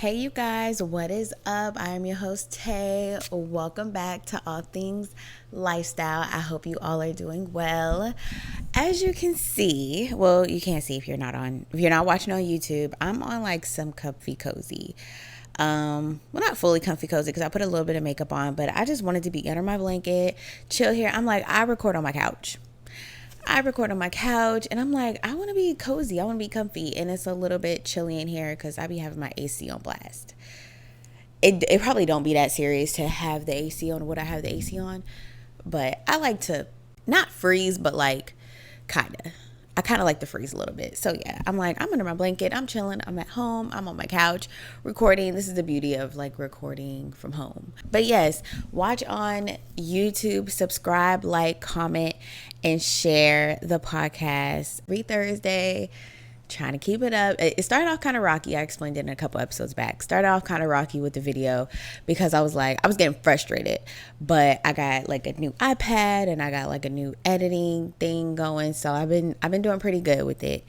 Hey you guys, what is up? I am your host Tay. Welcome back to All Things Lifestyle. I hope you all are doing well. As you can see, well, you can't see if you're not watching on YouTube. I'm on like some comfy cozy. Well, not fully comfy cozy because I put a little bit of makeup on, but I just wanted to be under my blanket, chill here. I record on my couch. And I'm like, I want to be cozy. I want to be comfy. And it's a little bit chilly in here because I be having my AC on blast. It probably don't be that serious to have the AC on what I have the AC on. But I like to not freeze, but like kind of. I kind of like to freeze a little bit. So yeah, I'm like, I'm under my blanket. I'm chilling. I'm at home. I'm on my couch recording. This is the beauty of like recording from home. But yes, watch on YouTube, subscribe, like, comment, and share the podcast every Thursday. Trying to keep it up. It started off kind of rocky. I explained it in a couple episodes back. Started off kind of rocky with the video because I was getting frustrated. But I got like a new iPad and I got like a new editing thing going. So I've been doing pretty good with it.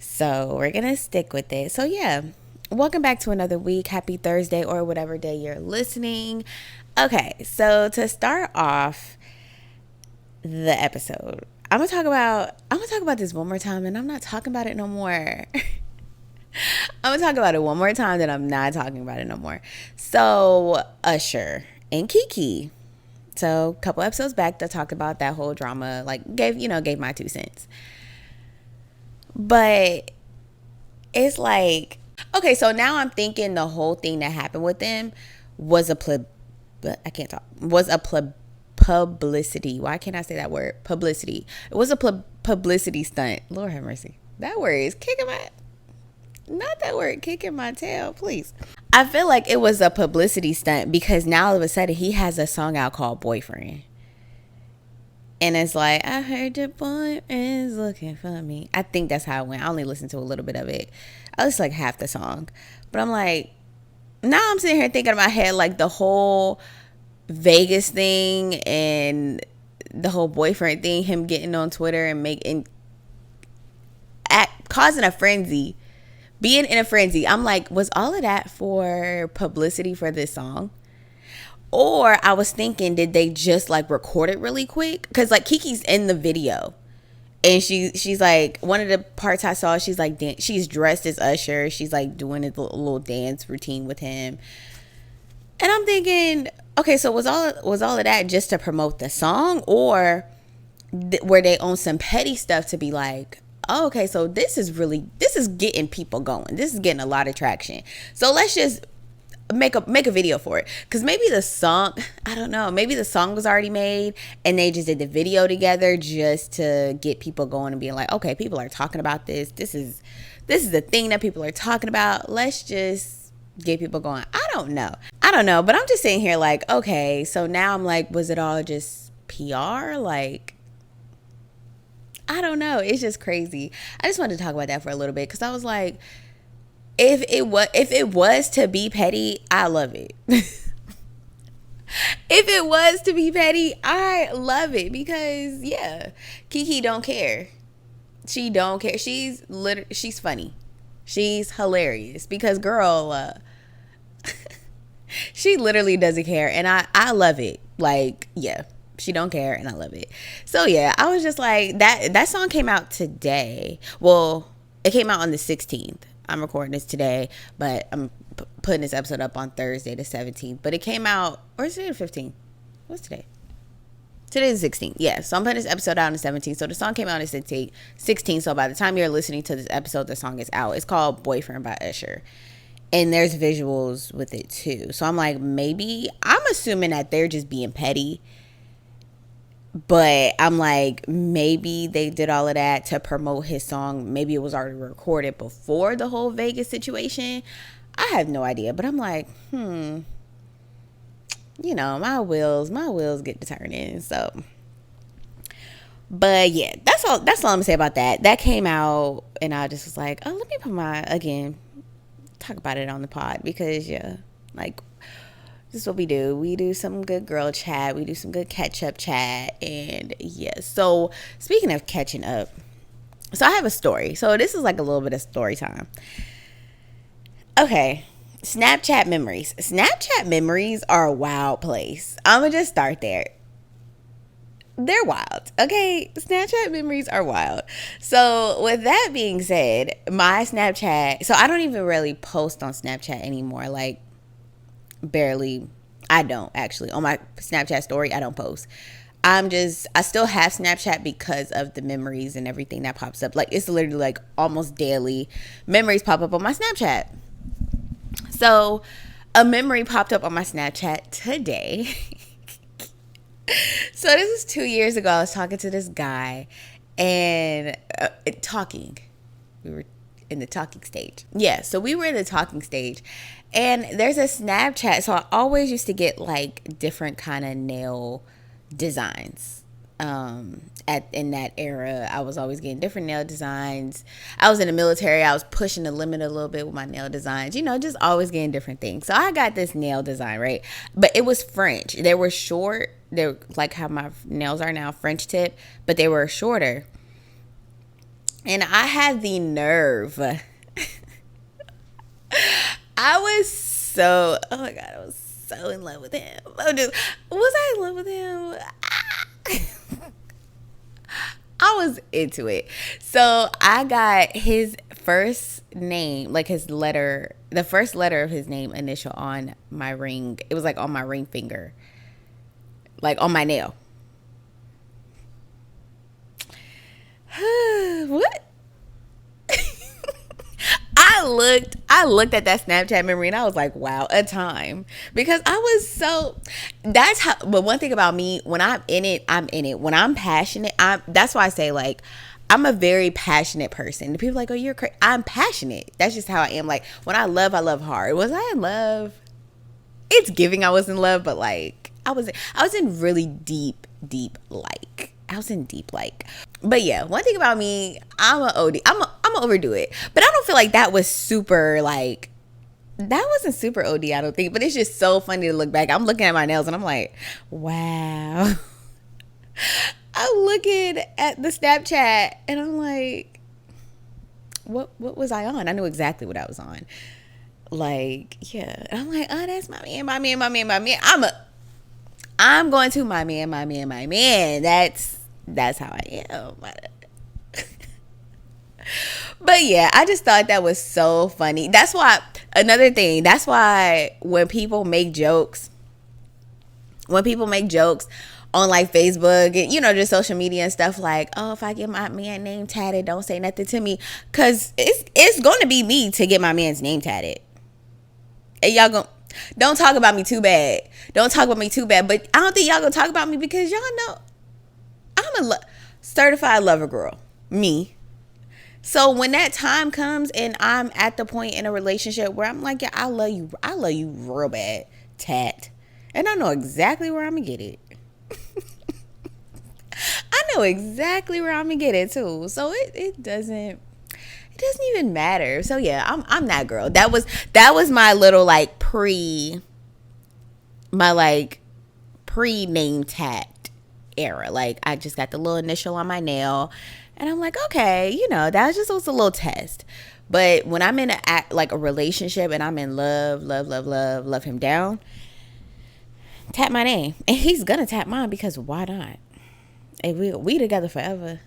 So we're gonna stick with it. So yeah, welcome back to another week. Happy Thursday or whatever day you're listening. Okay, so to start off the episode, I'm gonna talk about this one more time, and I'm not talking about it no more. I'm gonna talk about it one more time, then I'm not talking about it no more. So Usher and Kiki. So a couple episodes back, I talked about that whole drama, like gave my 2 cents. But it's like, okay, so now I'm thinking the whole thing that happened with them was publicity. Why can't I say that word? Publicity. It was a publicity stunt. Lord have mercy. That word is kicking my tail, please. I feel like it was a publicity stunt because now all of a sudden he has a song out called Boyfriend. And it's like, I heard your boyfriend's looking for me. I think that's how it went. I only listened to a little bit of it. I listened to like half the song. But I'm like, now I'm sitting here thinking in my head like the whole Vegas thing and the whole boyfriend thing, him getting on Twitter and causing a frenzy, being in a frenzy. I'm like, was all of that for publicity for this song? Or I was thinking, did they just like record it really quick? Because like Kiki's in the video and she's like, one of the parts I saw, she's like, she's dressed as Usher. She's like doing a little dance routine with him. And I'm thinking, okay, so was all of that just to promote the song, or were they on some petty stuff to be like, oh, okay, so this is getting people going. This is getting a lot of traction. So let's just make a video for it. Because maybe the song, I don't know, maybe the song was already made and they just did the video together just to get people going and being like, okay, people are talking about this. This is the thing that people are talking about. Let's just get people going. I don't know, but I'm just sitting here like, okay, so now I'm like, was it all just PR? Like, I don't know. It's just crazy. I just wanted to talk about that for a little bit because I was like, if it was to be petty, I love it. If it was to be petty, I love it because yeah, Kiki don't care. She don't care. She's funny. She's hilarious because girl, she literally doesn't care, and I love it. Like, yeah, she don't care, and I love it. So yeah, I was just like, that song came out today. Well, it came out on the 16th. I'm recording this today, but I'm putting this episode up on Thursday the 17th. But it came out, or is it the 15th? What's today? Today's the 16th. Yeah, so I'm putting this episode out on the 17th. So the song came out on the 16th. So by the time you're listening to this episode, the song is out. It's called Boyfriend by Usher. And there's visuals with it too. So I'm like, I'm assuming that they're just being petty. But I'm like, maybe they did all of that to promote his song. Maybe it was already recorded before the whole Vegas situation. I have no idea. But I'm like, my wheels get to turning. So, but yeah, that's all I'm gonna say about that. That came out and I just was like, oh, let me talk about it on the pod because yeah, like, this is what we do. We do some good girl chat. We do some good catch up chat. And yeah, so speaking of catching up, so I have a story. So this is like a little bit of story time. Okay, Snapchat memories. Snapchat memories are a wild place. I'm going to just start there. They're wild. Okay. Snapchat memories are wild. So, with that being said, my Snapchat, so I don't even really post on Snapchat anymore. Like, barely. I don't actually. On my Snapchat story, I don't post. I still have Snapchat because of the memories and everything that pops up. Like, it's literally like almost daily memories pop up on my Snapchat. So, a memory popped up on my Snapchat today. So, this is 2 years ago. I was talking to this guy and talking. We were in the talking stage. Yeah, so we were in the talking stage. And there's a Snapchat. So, I always used to get like different kind of nail designs. In that era, I was always getting different nail designs. I was in the military. I was pushing the limit a little bit with my nail designs, just always getting different things. So I got this nail design, right? But it was French. They were short. They're like how my nails are now, French tip, but they were shorter. And I had the nerve. Oh my God, I was so in love with him. Was I in love with him? I was into it. So I got his first name, like his letter, the first letter of his name initial on my ring. It was like on my ring finger, like on my nail. What? I looked at that Snapchat memory and I was like, wow, a time. Because but one thing about me, when I'm in it, I'm in it. When I'm passionate, that's why I say, like, I'm a very passionate person. The people are like, oh, you're crazy. I'm passionate. That's just how I am. Like, when I love hard. Was I in love? It's giving I was in love, but like, I was in really deep like. I was in deep like. But yeah, one thing about me, I'm a OD. I'm gonna overdo it. But I don't feel like that was super, like, that wasn't super OD, I don't think. But it's just so funny to look back. I'm looking at my nails and I'm like, wow. I'm looking at the Snapchat and I'm like, what was I on? I knew exactly what I was on. Like, yeah. And I'm like, oh, that's my man. I'm going to my man. That's how I am. But yeah, I just thought that was so funny. That's why when people make jokes on like Facebook and just social media and stuff, like, oh, if I get my man name tatted, don't say nothing to me, because it's going to be me to get my man's name tatted. And y'all don't talk about me too bad. But I don't think y'all gonna talk about me, because y'all know I'm a certified lover girl. Me. So when that time comes and I'm at the point in a relationship where I'm like, yeah, I love you real bad, tat. And I know exactly where I'm gonna get it. I know exactly where I'm gonna get it too. So it doesn't even matter. So yeah, I'm that girl. That was my little like pre name tag era. Like, I just got the little initial on my nail and I'm like, okay, that was a little test. But when I'm in a relationship and I'm in love him down, tap my name. And he's gonna tap mine, because why not? And we together forever.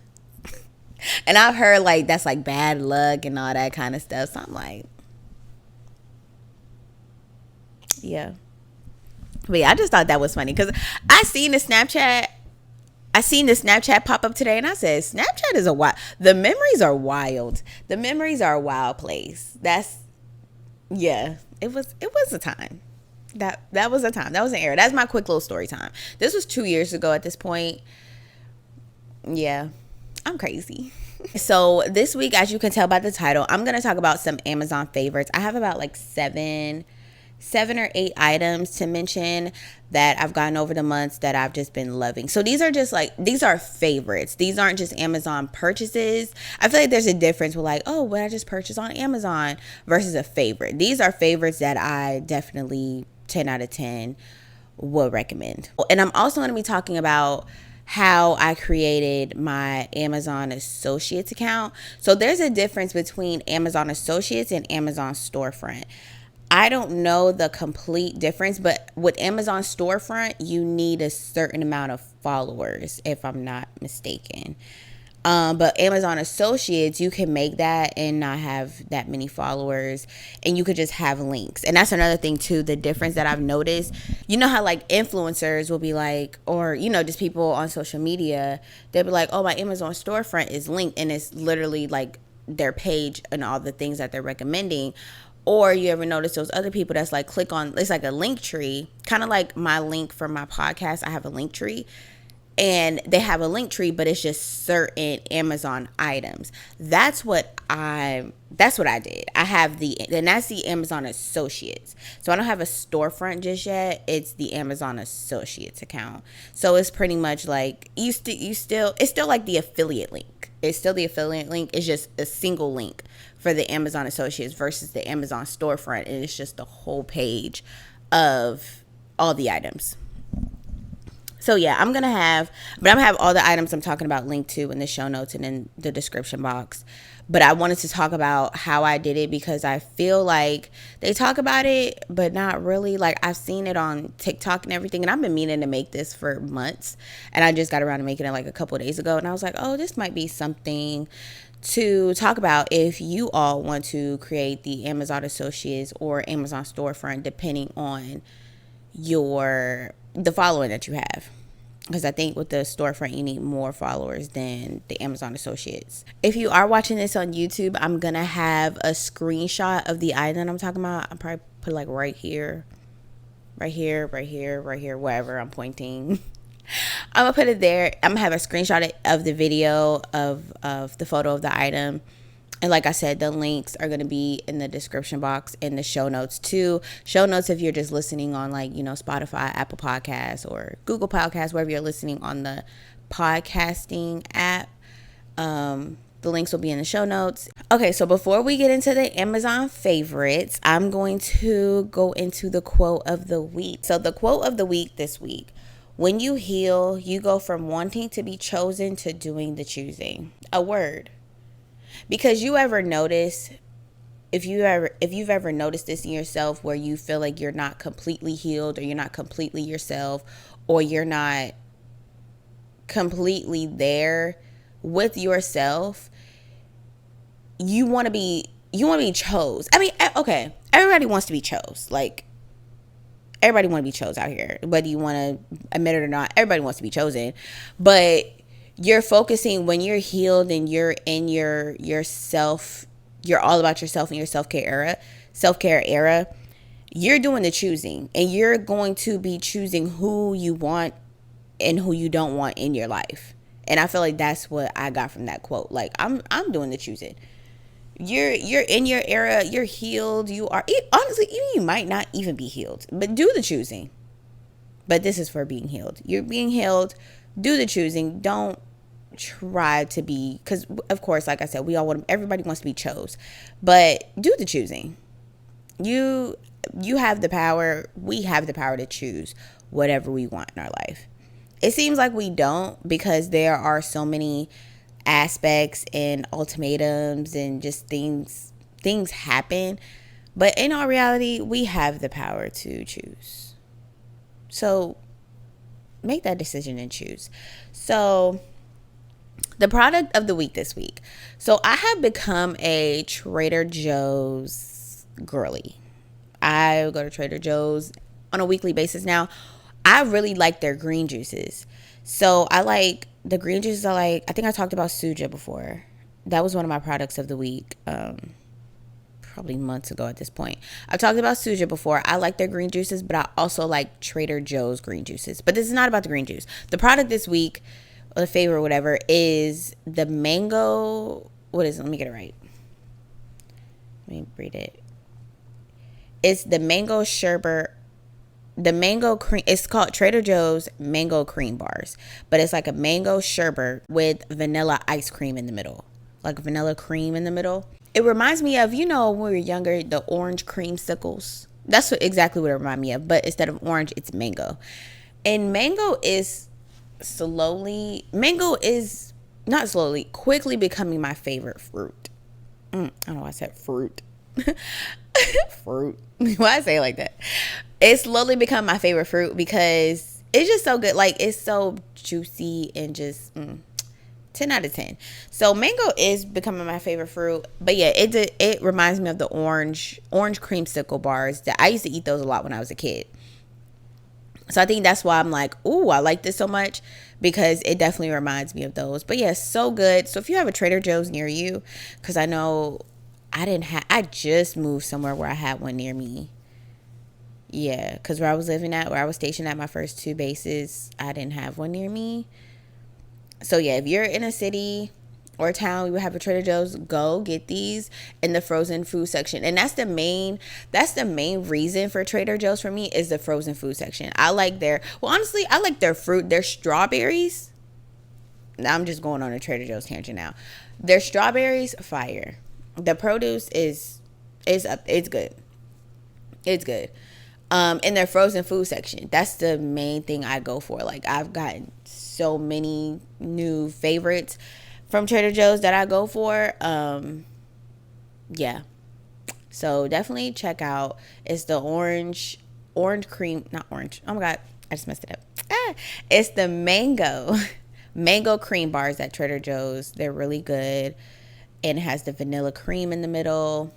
And I've heard like that's like bad luck and all that kind of stuff. So I'm like, yeah. But yeah, I just thought that was funny, because I seen the Snapchat pop up today and I said, Snapchat is the memories are wild. The memories are a wild place. Yeah, it was a time. That was a time. That was an era. That's my quick little story time. This was 2 years ago at this point. Yeah, I'm crazy. So this week, as you can tell by the title, I'm going to talk about some Amazon favorites. I have about like seven or eight items to mention that I've gotten over the months that I've just been loving. So these are favorites. These aren't just Amazon purchases. I feel like there's a difference with like, oh, what I just purchased on Amazon versus a favorite. These are favorites that I definitely 10 out of 10 would recommend. And I'm also going to be talking about how I created my Amazon Associates account. So there's a difference between Amazon Associates and Amazon Storefront. I don't know the complete difference, but with Amazon storefront, you need a certain amount of followers, if I'm not mistaken. But Amazon Associates, you can make that and not have that many followers, and you could just have links. And that's another thing too, the difference that I've noticed. You know how like influencers will be like, or just people on social media, they'll be like, oh, my Amazon storefront is linked, and it's literally like their page and all the things that they're recommending. Or you ever notice those other people that's like, click on, it's like a link tree, kind of like my link for my podcast. I have a link tree, and they have a link tree, but it's just certain Amazon items. That's what I did. I have and that's the Amazon Associates. So I don't have a storefront just yet. It's the Amazon Associates account. So it's pretty much like it's still like the affiliate link. It's still the affiliate link. It's just a single link for the Amazon Associates versus the Amazon storefront, and it's just the whole page of all the items. So yeah, I'm gonna have all the items I'm talking about linked to in the show notes and in the description box. But I wanted to talk about how I did it because I feel like they talk about it, but not really. Like, I've seen it on TikTok and everything, and I've been meaning to make this for months, and I just got around to making it like a couple of days ago, and I was like, oh, this might be something to talk about if you all want to create the Amazon Associates or Amazon storefront, depending on the following that you have. Because I think with the storefront, you need more followers than the Amazon Associates. If you are watching this on YouTube, I'm going to have a screenshot of the item I'm talking about. I'll probably put like right here, wherever I'm pointing. I'm going to put it there. I'm going to have a screenshot of the video of the photo of the item. And like I said, the links are going to be in the description box and the show notes too. Show notes if you're just listening on like, Spotify, Apple Podcasts, or Google Podcasts, wherever you're listening on the podcasting app. The links will be in the show notes. Okay, so before we get into the Amazon favorites, I'm going to go into the quote of the week. So the quote of the week this week: when you heal, you go from wanting to be chosen to doing the choosing. A word. Because you ever notice, if you've ever noticed this in yourself, where you feel like you're not completely healed, or you're not completely yourself, or you're not completely there with yourself, you want to be chose. I mean, okay, everybody wants to be chose. Like, everybody want to be chose out here, whether you want to admit it or not. Everybody wants to be chosen, but you're focusing, when you're healed and you're in yourself, you're all about yourself in your self-care era, you're doing the choosing, and you're going to be choosing who you want and who you don't want in your life. And I feel like that's what I got from that quote. Like, I'm doing the choosing. You're in your era, you're healed, you are, honestly, you might not even be healed, but do the choosing. But this is for being healed. You're being healed. Do the choosing. Don't try to be, because of course, like I said, everybody wants to be chose, but do the choosing. You have the power. We have the power to choose whatever we want in our life. It seems like we don't, because there are so many aspects and ultimatums and just things happen. But in all reality, we have the power to choose. So make that decision and choose. So the product of the week this week. So I have become a Trader Joe's girly. I go to Trader Joe's on a weekly basis now. I really like their green juices. So I like the green juices. I think I talked about Suja before. That was one of my products of the week. Probably months ago at this point. I've talked about Suja before. I like their green juices, but I also like Trader Joe's green juices. But this is not about the green juice. The product this week, or the favorite, whatever, is the mango. What is it? Let me get it right. Let me read it. It's the mango sherbet. The mango cream. It's called Trader Joe's mango cream bars, but it's like a mango sherbet with vanilla ice cream in the middle, like vanilla cream in the middle. It reminds me of, when we were younger, the orange creamsicles. That's exactly what it reminds me of. But instead of orange, it's mango. And mango is quickly becoming my favorite fruit. I don't know why I said fruit. Fruit. Why I say it like that? It's slowly become my favorite fruit because it's just so good. Like, it's so juicy and just 10 out of 10. So mango is becoming my favorite fruit. But yeah, it reminds me of the orange creamsicle bars that I used to eat those a lot when I was a kid. So I think that's why I'm like, ooh, I like this so much, because it definitely reminds me of those. But yeah, so good. So if you have a Trader Joe's near you, because I know I just moved somewhere where I had one near me. Yeah, because where I was stationed at my first two bases, I didn't have one near me. So yeah, if you're in a city or a town, you have a Trader Joe's, go get these in the frozen food section. And that's the main reason for Trader Joe's for me, is the frozen food section. Honestly, I like their fruit, their strawberries. Now I'm just going on a Trader Joe's tangent now. Their strawberries, fire. The produce is up. It's good. It's good. In their frozen food section, that's the main thing I go for. Like, I've gotten so many new favorites from Trader Joe's that I go for. Yeah. So definitely check out. It's the orange cream, not orange. Oh my God, I just messed it up. It's the mango cream bars at Trader Joe's. They're really good. And it has the vanilla cream in the middle.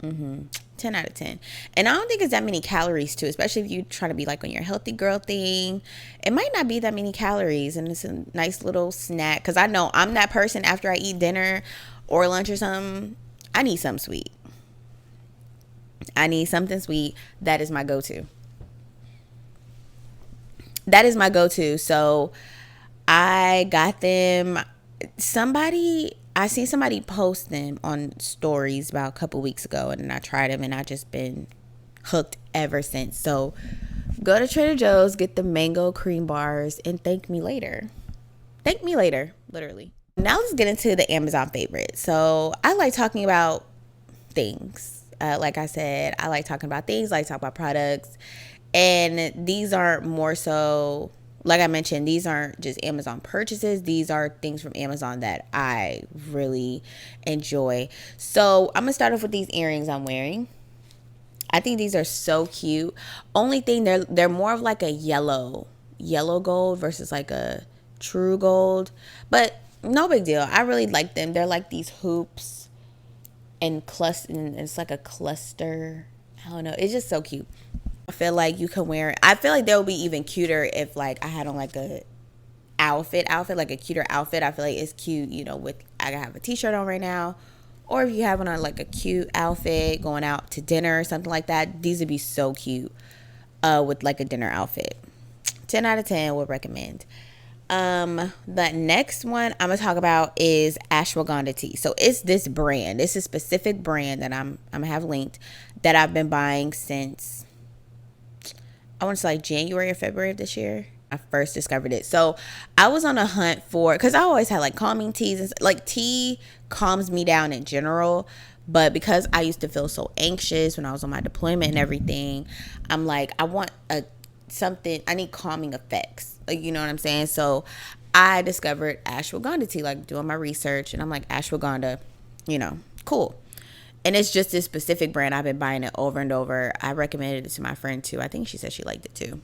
10 out of 10. And I don't think it's that many calories too, especially if you try to be like on your healthy girl thing. It might not be that many calories, and it's a nice little snack, because I know I'm that person. After I eat dinner or lunch or something, I need something sweet. I need something sweet. That is my go-to. So I got them. I seen somebody post them on stories about a couple weeks ago, and then I tried them, and I just been hooked ever since. So go to Trader Joe's, get the mango cream bars, and thank me later. Literally. Now let's get into the Amazon favorite. So I like talking about things. Like I said, I like talking about things, I like talking about products. And these are more so, like I mentioned, these aren't just Amazon purchases. These are things from Amazon that I really enjoy. So I'm going to start off with these earrings I'm wearing. I think these are so cute. Only thing, they're more of like a yellow gold versus like a true gold. But no big deal. I really like them. They're like these hoops and it's like a cluster. I don't know. It's just so cute. I feel like you can wear it. I feel like they would be even cuter if like I had on like a outfit, like a cuter outfit. I feel like it's cute, with I have a t-shirt on right now. Or if you have on like a cute outfit going out to dinner or something like that, these would be so cute with like a dinner outfit. 10 out of 10 would recommend. The next one I'm gonna talk about is ashwagandha tea. So it's this brand. It's a specific brand that I'm gonna have linked, that I've been buying since, I want to say like January or February of this year. I first discovered it. So I was on a hunt for, because I always had like calming teas, and like tea calms me down in general. But because I used to feel so anxious when I was on my deployment and everything, I'm like, I need calming effects. Like, you know what I'm saying? So I discovered ashwagandha tea, like doing my research, and I'm like, ashwagandha, cool. And it's just this specific brand. I've been buying it over and over. I recommended it to my friend too. I think she said she liked it too.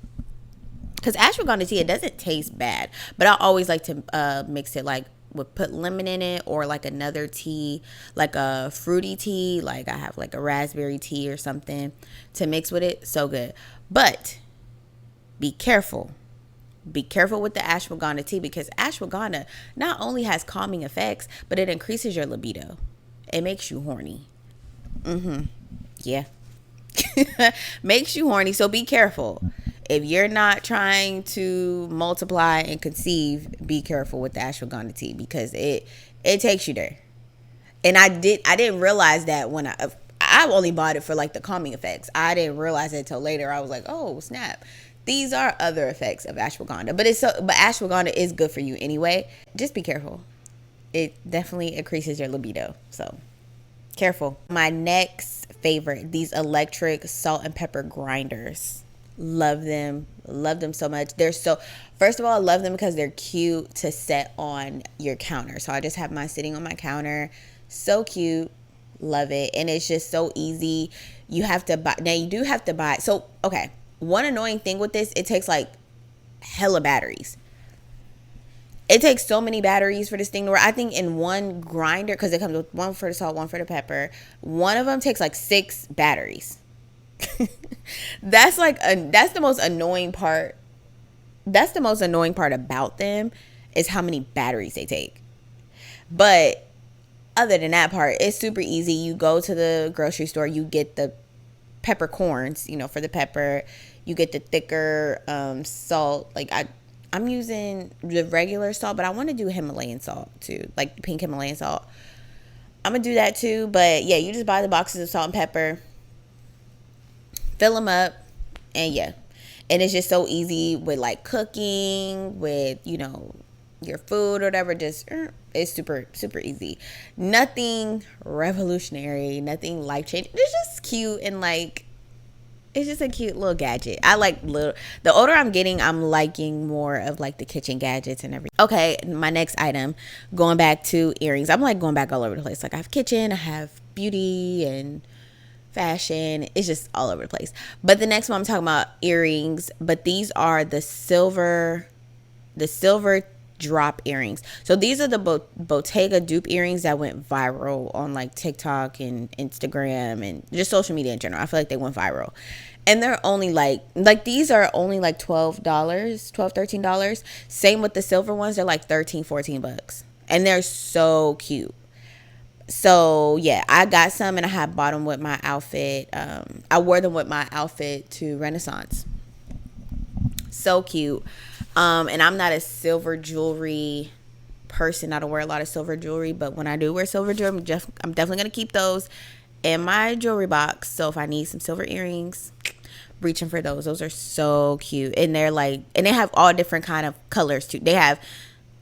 Because ashwagandha tea, it doesn't taste bad. But I always like to mix it, like put lemon in it, or like another tea, like a fruity tea. Like I have like a raspberry tea or something to mix with it. So good. But be careful. Be careful with the ashwagandha tea, because ashwagandha not only has calming effects, but it increases your libido. It makes you horny. Yeah. Makes you horny. So be careful. If you're not trying to multiply and conceive, be careful with the ashwagandha tea, because it takes you there. And I didn't realize that when I only bought it for like the calming effects. I didn't realize it until later. I was like, oh snap. These are other effects of ashwagandha. But ashwagandha is good for you anyway. Just be careful. It definitely increases your libido. So careful. My next favorite, these electric salt and pepper grinders. Love them so much. First of all, I love them because they're cute to set on your counter. So I just have mine sitting on my counter. So cute. Love it. And it's just so easy. You have to buy. Now, you do have to buy. So, okay. One annoying thing with this, it takes like hella batteries. It takes so many batteries for this thing to work. I think in one grinder, because it comes with one for the salt, one for the pepper, one of them takes like 6 batteries. That's the most annoying part. That's the most annoying part about them, is how many batteries they take. But other than that part, it's super easy. You go to the grocery store, you get the peppercorns, for the pepper. You get the thicker salt. Like I'm using the regular salt, but I want to do Himalayan salt too, like pink Himalayan salt. I'm gonna do that too. But yeah, you just buy the boxes of salt and pepper, fill them up, and yeah. And it's just so easy with like cooking, with your food or whatever. Just it's super super easy. Nothing revolutionary, nothing life changing. It's just cute, and like it's just a cute little gadget. I like little. The older I'm getting, I'm liking more of like the kitchen gadgets and everything. Okay, my next item, going back to earrings. I'm like going back all over the place. Like I have kitchen, I have beauty and fashion. It's just all over the place. But the next one, I'm talking about earrings. But these are the silver drop earrings. So these are the Bottega dupe earrings that went viral on like TikTok and Instagram and just social media in general. I feel like they went viral. And they're only like these are only like $13. Same with the silver ones. They're like $14. And they're so cute. So yeah, I got some and I had bought them with my outfit. I wore them with my outfit to Renaissance. So cute. And I'm not a silver jewelry person. I don't wear a lot of silver jewelry, but when I do wear silver jewelry, I'm definitely gonna keep those in my jewelry box. So if I need some silver earrings, reaching for those. Those are so cute, and they're like, and they have all different kind of colors too. They have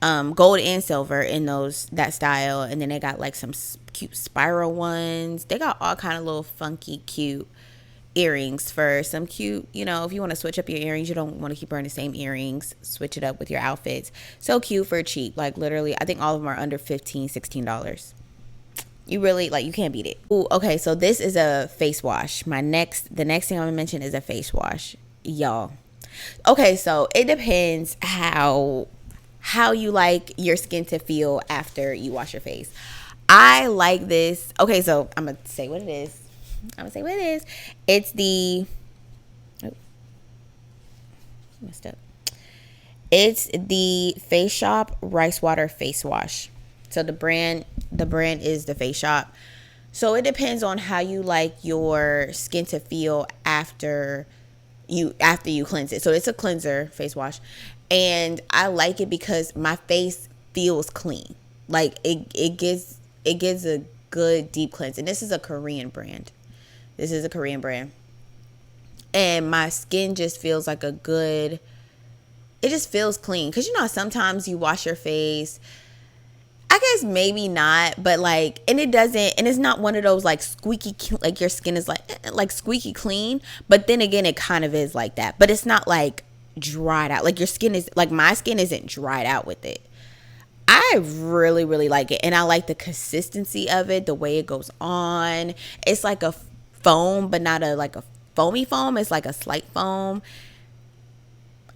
gold and silver in that style, and then they got like some cute spiral ones. They got all kind of little funky cute earrings for some cute, if you want to switch up your earrings, you don't want to keep wearing the same earrings, switch it up with your outfits. So cute for cheap. Like literally, I think all of them are under $15-$16. You really, like, you can't beat it. Ooh, okay, so this is a face wash. The next thing I'm gonna mention is a face wash, y'all. Okay, so it depends how you like your skin to feel after you wash your face. I like this. Okay, so I'm gonna say what it is. It's the messed up. It's the Face Shop Rice Water Face Wash. So the brand is the Face Shop. So it depends on how you like your skin to feel after you cleanse it. So it's a cleanser face wash, and I like it because my face feels clean. Like it gives a good deep cleanse. And this is a Korean brand. And my skin just feels like it just feels clean. Because sometimes you wash your face, I guess maybe not, but like, and it's not one of those like squeaky, like your skin is like squeaky clean. But then again, it kind of is like that. But it's not like dried out. Like your skin is, like my skin isn't dried out with it. I really, really like it. And I like the consistency of it, the way it goes on. It's like a foam, but not like a foamy foam. It's like a slight foam.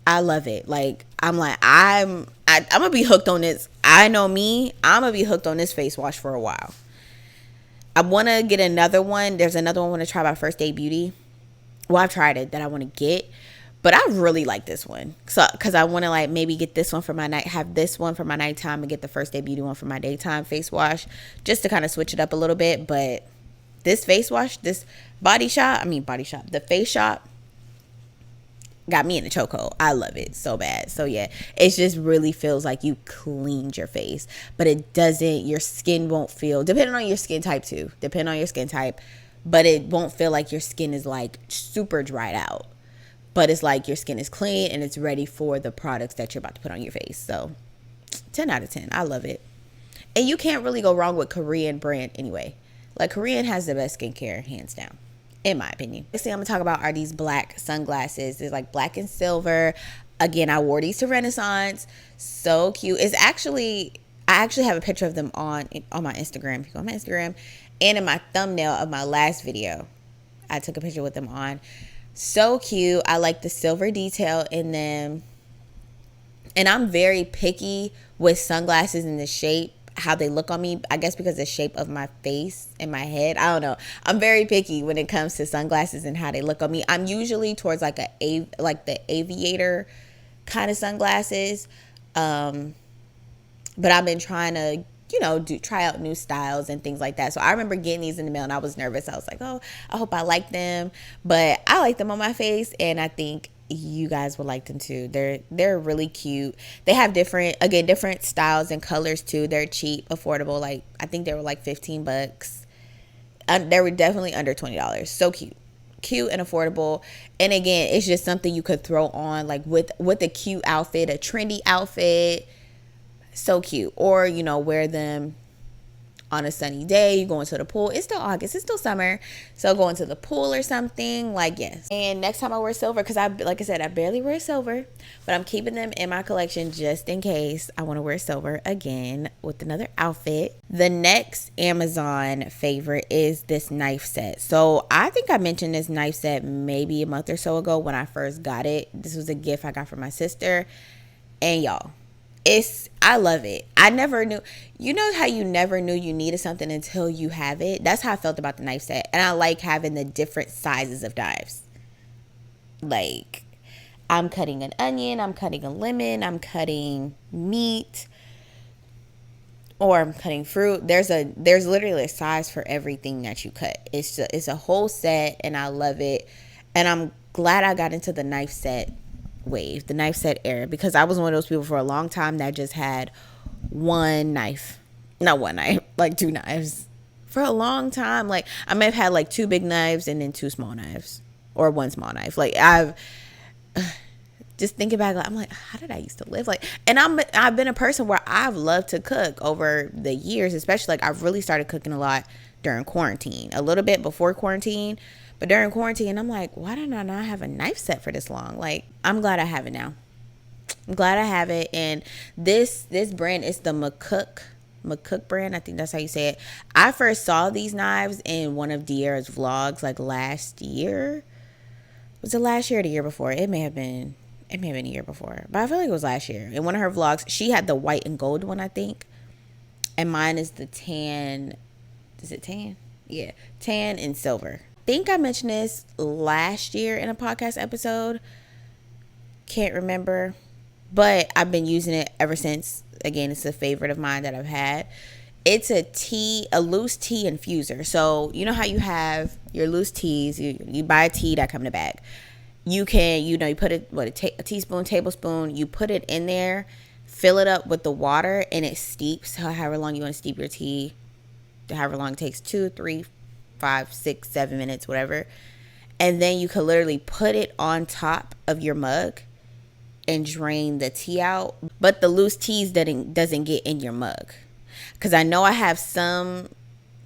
I love it. Like I'm gonna be hooked on this. I know me. I'm gonna be hooked on this face wash for a while. I want to get another one. There's another one I want to try by First Aid Beauty. Well, I've tried it that I want to get, but I really like this one. So, because I want to like maybe get this one for my night, have this one for my nighttime, and get the First Aid Beauty one for my daytime face wash, just to kind of switch it up a little bit. But this face wash, this the Face Shop got me in a chokehold. I love it so bad. So yeah, it just really feels like you cleaned your face, but it doesn't. Your skin won't feel, depending on your skin type too. But it won't feel like your skin is like super dried out. But it's like your skin is clean and it's ready for the products that you're about to put on your face. So 10 out of 10. I love it. And you can't really go wrong with Korean brand anyway. Like Korean has the best skincare, hands down, in my opinion. Next thing I'm going to talk about are these black sunglasses. They're like black and silver. Again, I wore these to Renaissance. So cute. I actually have a picture of them on my Instagram. If you go on my Instagram. And in my thumbnail of my last video, I took a picture with them on. So cute. I like the silver detail in them. And I'm very picky with sunglasses in the shape, how they look on me. I guess because the shape of my face and my head. I don't know. I'm very picky when it comes to sunglasses and how they look on me. I'm usually towards like the aviator kind of sunglasses. But I've been trying to, try out new styles and things like that. So I remember getting these in the mail and I was nervous. I was like, oh, I hope I like them. But I like them on my face, and I think you guys will like them too. They're really cute. They have different styles and colors too. They're cheap, affordable. Like, I think they were like $15. They were definitely under $20. So cute and affordable. And again, it's just something you could throw on like with a cute outfit, a trendy outfit. So cute. Or, wear them on a sunny day, you going to the pool. It's still August, it's still summer, so going to the pool or something, like, yes. And next time I wear silver, because like I said, I barely wear silver, but I'm keeping them in my collection just in case I want to wear silver again with another outfit. The next Amazon favorite is this knife set. So I think I mentioned this knife set maybe a month or so ago when I first got it. This was a gift I got from my sister, and y'all, I love it. I never knew, how you never knew you needed something until you have it? That's how I felt about the knife set. And I like having the different sizes of knives. Like, I'm cutting an onion, I'm cutting a lemon, I'm cutting meat, or I'm cutting fruit. There's literally a size for everything that you cut. It's a whole set, and I love it. And I'm glad I got into the knife set wave, the knife set era, because I was one of those people for a long time that just had one knife, not one knife, like two knives for a long time. Like, I may have had like two big knives and then two small knives, or one small knife. Like, I've just thinking back, I'm like, how did I used to live? Like, and I've been a person where I've loved to cook over the years, especially like I've really started cooking a lot during quarantine, a little bit before quarantine. But during quarantine, I'm like, why did I not have a knife set for this long? Like, I'm glad I have it now. I'm glad I have it. And this brand is the McCook brand. I think that's how you say it. I first saw these knives in one of De'Ara's vlogs like last year. Was it last year or the year before? It may have been a year before. But I feel like it was last year. In one of her vlogs, she had the white and gold one, I think. And mine is the tan. Is it tan? Yeah. Tan and silver. Think I mentioned this last year in a podcast episode. Can't remember. But I've been using it ever since. Again, it's a favorite of mine that I've had. It's a loose tea infuser. So, you know how you have your loose teas. You buy a tea that come in a bag. You can, you put it, a teaspoon, tablespoon. You put it in there, fill it up with the water, and it steeps. However long you want to steep your tea. However long it takes, 2, 3, 5, 6, 7 minutes, whatever. And then you could literally put it on top of your mug and drain the tea out. But the loose teas doesn't get in your mug. Because I know I have some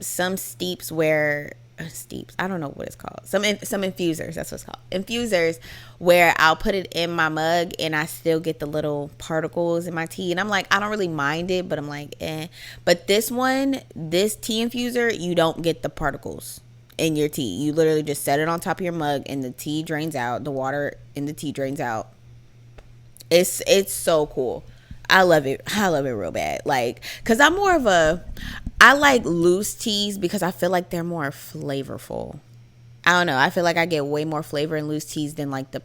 steeps where I don't know what it's called. Some infusers, that's what it's called. Infusers where I'll put it in my mug and I still get the little particles in my tea. And I'm like, I don't really mind it, but I'm like, eh. But this tea infuser, you don't get the particles in your tea. You literally just set it on top of your mug and the tea drains out. The water in the tea drains out. It's so cool. I love it. I love it real bad. Like, because I like loose teas because I feel like they're more flavorful. I don't know. I feel like I get way more flavor in loose teas than like the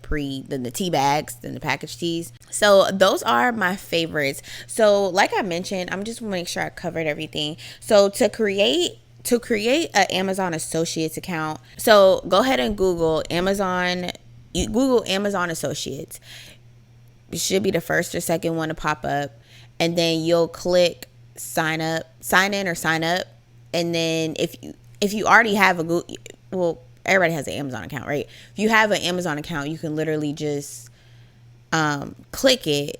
tea bags, than the packaged teas. So those are my favorites. So like I mentioned, I'm just want to make sure I covered everything. So to create an Amazon Associates account, so go ahead and Google Amazon. You Google Amazon Associates. It should be the first or second one to pop up, and then you'll click sign in or sign up. And then if you already have a Google, well, everybody has an Amazon account, right? If you have an Amazon account, you can literally just click it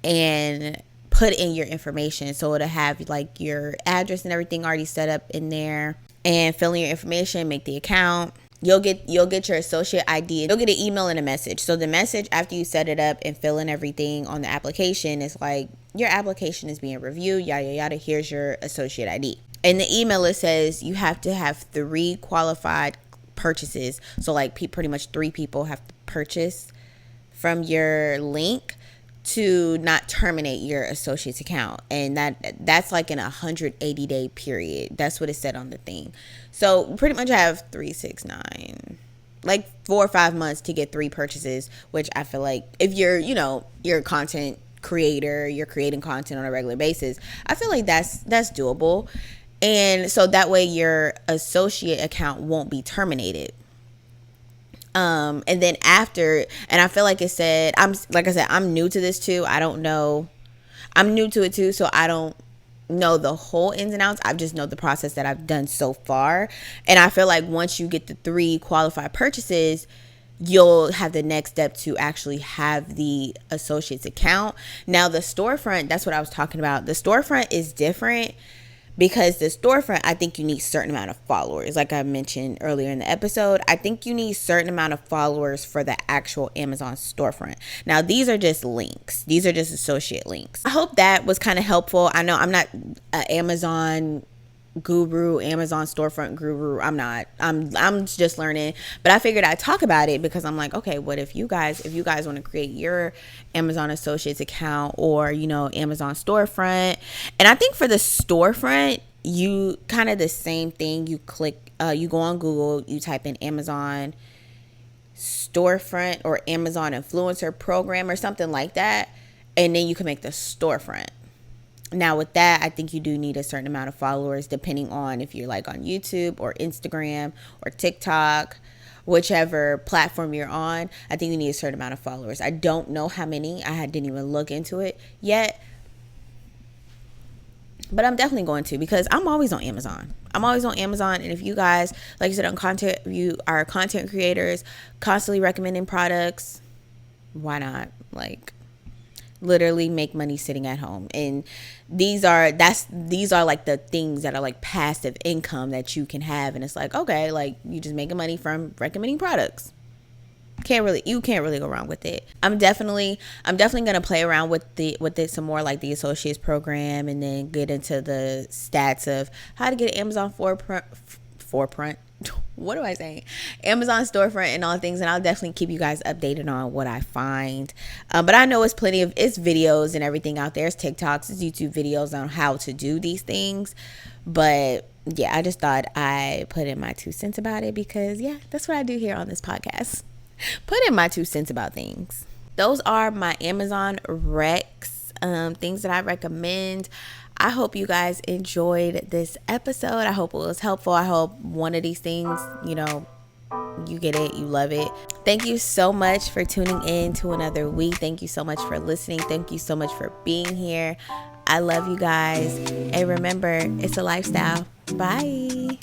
and put in your information. So it'll have like your address and everything already set up in there, and fill in your information, make the account. You'll get your associate ID. You'll get an email and a message. So the message after you set it up and fill in everything on the application is like, your application is being reviewed, yada, yada, yada. Here's your associate ID. In the email, it says you have to have 3 qualified purchases. So like pretty much 3 people have to purchase from your link to not terminate your associate's account, and that's like in a 180-day period. That's what it said on the thing. So pretty much I have 3, 6, 9, like 4 or 5 months to get 3 purchases, which I feel like if you're you're a content creator, you're creating content on a regular basis, I feel like that's doable. And so that way your associate account won't be terminated. And then after, and I feel like it said, I'm new to this too. I don't know. I'm new to it too. So I don't know the whole ins and outs. I just know the process that I've done so far. And I feel like once you get the 3 qualified purchases, you'll have the next step to actually have the associate's account. Now the storefront, that's what I was talking about. The storefront is different. Because the storefront, I think you need a certain amount of followers. Like I mentioned earlier in the episode, I think you need a certain amount of followers for the actual Amazon storefront. Now, these are just links. These are just associate links. I hope that was kind of helpful. I know I'm not an Amazon guru, Amazon storefront guru. I'm not. I'm just learning. But I figured I'd talk about it because I'm like, okay, what if you guys want to create your Amazon Associates account or, Amazon storefront. And I think for the storefront, you kind of the same thing. You click, you go on Google, you type in Amazon storefront or Amazon influencer program or something like that. And then you can make the storefront. Now with that, I think you do need a certain amount of followers depending on if you're like on YouTube or Instagram or TikTok, whichever platform you're on. I think you need a certain amount of followers. I don't know how many. I didn't even look into it yet. But I'm definitely going to, because I'm always on Amazon. And if you guys, like I said, you are content creators, constantly recommending products, why not? Like, literally make money sitting at home. And these are like the things that are like passive income that you can have. And it's like, okay, like you just making money from recommending products. You can't really go wrong with it. I'm definitely gonna play around with it some more, like the associates program, and then get into the stats of how to get Amazon forefront. What am I saying? Amazon storefront and all things, and I'll definitely keep you guys updated on what I find. But I know it's videos and everything out there. It's TikToks, it's YouTube videos on how to do these things. But yeah, I just thought I put in my 2 cents about it because yeah, that's what I do here on this podcast. Put in my 2 cents about things. Those are my Amazon recs, things that I recommend. I hope you guys enjoyed this episode. I hope it was helpful. I hope one of these things, you get it, you love it. Thank you so much for tuning in to another week. Thank you so much for listening. Thank you so much for being here. I love you guys. And remember, it's a lifestyle. Bye.